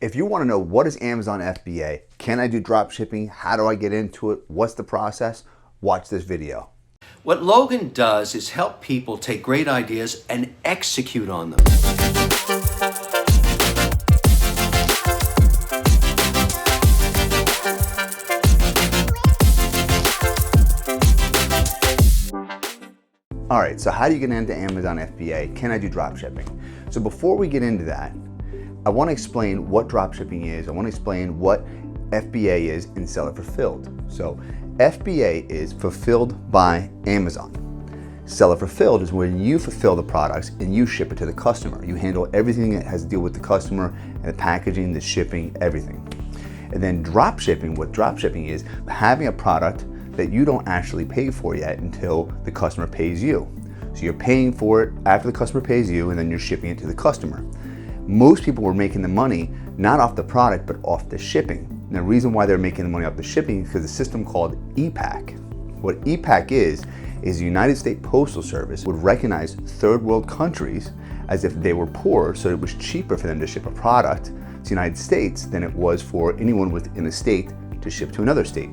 If you want to know what is Amazon FBA, can I do drop shipping, how do I get into it, what's the process, watch this video. What Logan does is help people take great ideas and execute on them. All right, so how do you get into Amazon FBA? Can I do drop shipping? So before we get into that, I want to explain what drop shipping is. I want to explain what FBA is and seller fulfilled. So FBA is fulfilled by Amazon. Seller fulfilled is when you fulfill the products and you ship it to the customer. You handle everything that has to do with the customer and the packaging, the shipping, everything. And then drop shipping, what drop shipping is having a product that you don't actually pay for yet until the customer pays you. So you're paying for it after the customer pays you, and then you're shipping it to the customer. Most people were making the money not off the product, but off the shipping. And the reason why they're making the money off the shipping is because the system called EPAC. What EPAC is the United States Postal Service would recognize third world countries as if they were poor, so it was cheaper for them to ship a product to the United States than it was for anyone within a state to ship to another state.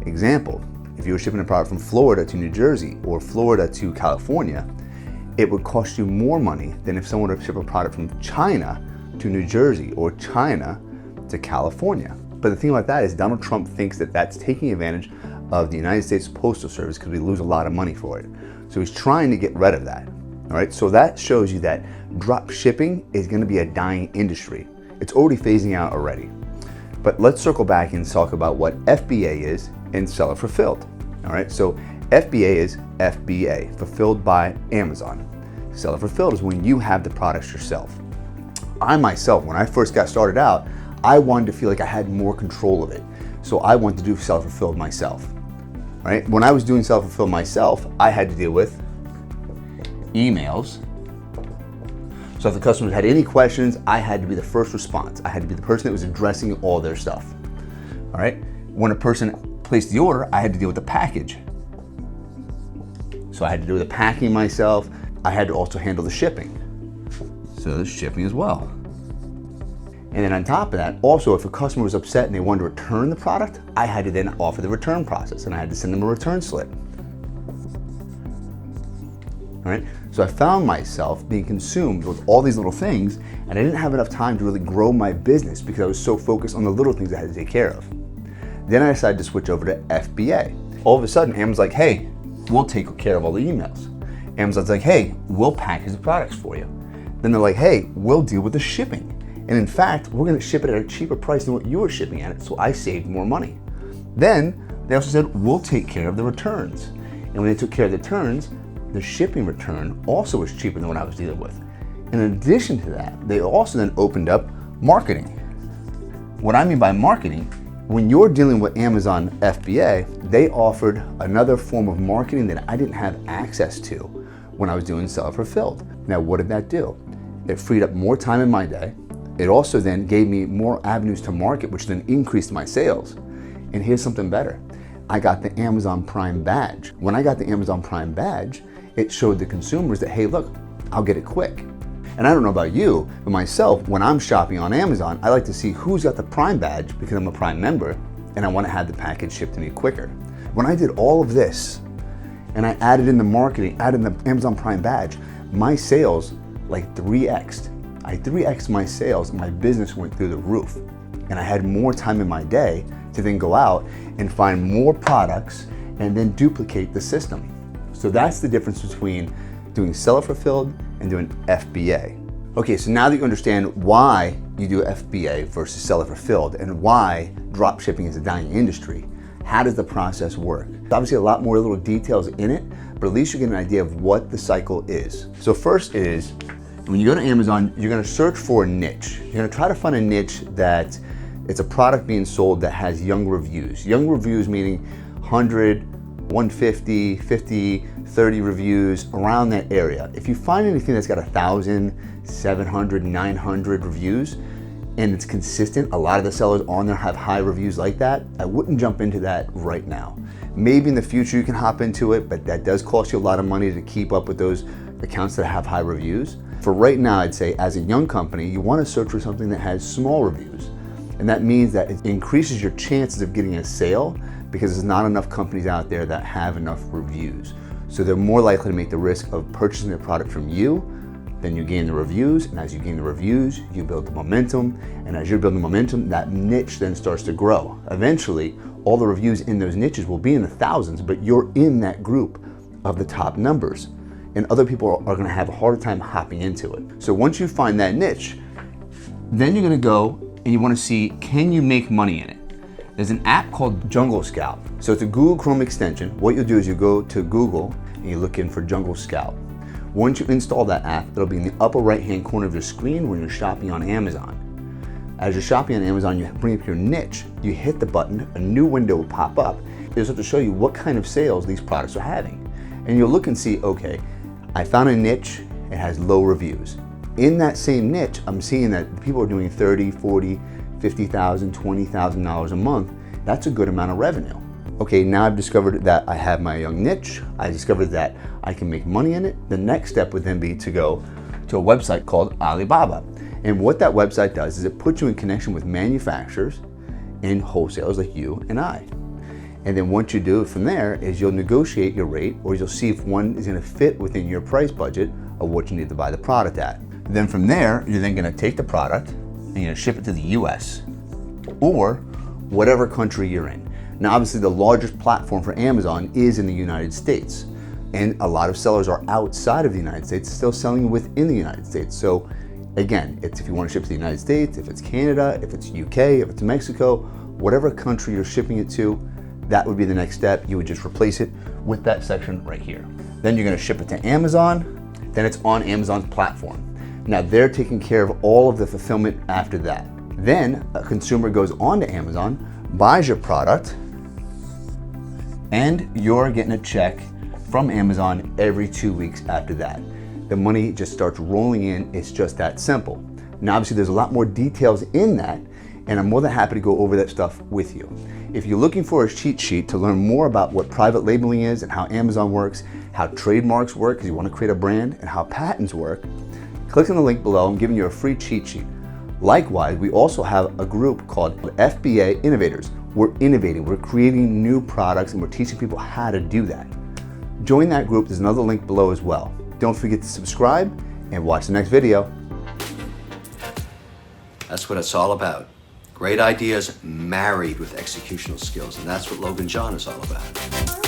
Example, if you were shipping a product from Florida to New Jersey or Florida to California, it would cost you more money than if someone were to ship a product from China to New Jersey or China to California. But the thing about that is Donald Trump thinks that that's taking advantage of the United States Postal Service because we lose a lot of money for it. So he's trying to get rid of that. All right, so that shows you that drop shipping is going to be a dying industry. It's already phasing out already. But let's circle back and talk about what FBA is and seller fulfilled. All right, so FBA is FBA, fulfilled by Amazon. Seller fulfilled is when you have the products yourself. I myself, when I first got started out, I wanted to feel like I had more control of it. So I wanted to do seller fulfilled myself. Right? When I was doing seller fulfilled myself, I had to deal with emails. So if the customers had any questions, I had to be the first response. I had to be the person that was addressing all their stuff. All right? When a person placed the order, I had to deal with the package. So I had to do the packing myself. I had to also handle the shipping. So the shipping as well. And then on top of that, also if a customer was upset and they wanted to return the product, I had to then offer the return process and I had to send them a return slip. All right? So I found myself being consumed with all these little things and I didn't have enough time to really grow my business because I was so focused on the little things I had to take care of. Then I decided to switch over to FBA. All of a sudden, Amazon's like, hey, we'll take care of all the emails. Amazon's like, hey, we'll package the products for you. Then they're like, hey, we'll deal with the shipping. And in fact, we're gonna ship it at a cheaper price than what you were shipping at it, so I saved more money. Then they also said, we'll take care of the returns. And when they took care of the returns, the shipping return also was cheaper than what I was dealing with. In addition to that, they also then opened up marketing. What I mean by marketing, when you're dealing with Amazon FBA, they offered another form of marketing that I didn't have access to when I was doing seller fulfilled. Now, what did that do? It freed up more time in my day. It also then gave me more avenues to market, which then increased my sales. And here's something better. I got the Amazon Prime badge. When I got the Amazon Prime badge, it showed the consumers that, hey, look, I'll get it quick. And I don't know about you, but myself, when I'm shopping on Amazon, I like to see who's got the Prime badge because I'm a Prime member and I want to have the package shipped to me quicker. When I did all of this and I added in the marketing, added in the Amazon Prime badge, my sales like 3x'd. I 3x'd my sales and my business went through the roof. And I had more time in my day to then go out and find more products and then duplicate the system. So that's the difference between doing seller fulfilled and doing FBA. Okay, so now that you understand why you do FBA versus seller fulfilled and why drop shipping is a dying industry, how does the process work? There's obviously a lot more little details in it, but at least you get an idea of what the cycle is. So first is, when you go to Amazon, you're gonna search for a niche. You're gonna try to find a niche that it's a product being sold that has young reviews. Young reviews meaning 100, 150, 50, 30 reviews, around that area. If you find anything that's got 1,000, 700, 900 reviews, and it's consistent, a lot of the sellers on there have high reviews like that, I wouldn't jump into that right now. Maybe in the future you can hop into it, but that does cost you a lot of money to keep up with those accounts that have high reviews. For right now, I'd say as a young company, you want to search for something that has small reviews. And that means that it increases your chances of getting a sale because there's not enough companies out there that have enough reviews. So they're more likely to make the risk of purchasing the product from you. Then you gain the reviews, and as you gain the reviews, you build the momentum, and as you're building momentum, that niche then starts to grow. Eventually, all the reviews in those niches will be in the thousands, but you're in that group of the top numbers, and other people are gonna have a harder time hopping into it. So once you find that niche, then you're gonna go and you wanna see, can you make money in it? There's an app called Jungle Scout. So it's a Google Chrome extension. What you'll do is you go to Google and you look in for Jungle Scout. Once you install that app, it'll be in the upper right-hand corner of your screen when you're shopping on Amazon. As you're shopping on Amazon, you bring up your niche, you hit the button, a new window will pop up. It'll start to show you what kind of sales these products are having. And you'll look and see, okay, I found a niche, it has low reviews. In that same niche, I'm seeing that people are doing $30,000, $40,000, $50,000, $20,000 a month. That's a good amount of revenue. Okay, now I've discovered that I have my young niche. I discovered that I can make money in it. The next step would then be to go to a website called Alibaba. And what that website does is it puts you in connection with manufacturers and wholesalers like you and I. And then once you do it from there is you'll negotiate your rate, or you'll see if one is gonna fit within your price budget of what you need to buy the product at. Then from there, you're then gonna take the product and you're gonna ship it to the US or whatever country you're in. Now, obviously the largest platform for Amazon is in the United States. And a lot of sellers are outside of the United States, still selling within the United States. So again, it's if you want to ship to the United States, if it's Canada, if it's UK, if it's Mexico, whatever country you're shipping it to, that would be the next step. You would just replace it with that section right here. Then you're gonna ship it to Amazon, then it's on Amazon's platform. Now they're taking care of all of the fulfillment after that. Then a consumer goes onto Amazon, buys your product, and you're getting a check from Amazon every 2 weeks after that. The money just starts rolling in. It's just that simple. Now, obviously, there's a lot more details in that, and I'm more than happy to go over that stuff with you. If you're looking for a cheat sheet to learn more about what private labeling is and how Amazon works, how trademarks work because you want to create a brand, and how patents work, click on the link below. I'm giving you a free cheat sheet. Likewise, we also have a group called FBA Innovators. We're innovating, we're creating new products, and we're teaching people how to do that. Join that group, there's another link below as well. Don't forget to subscribe and watch the next video. That's what it's all about. Great ideas married with executional skills, and that's what Logan John is all about.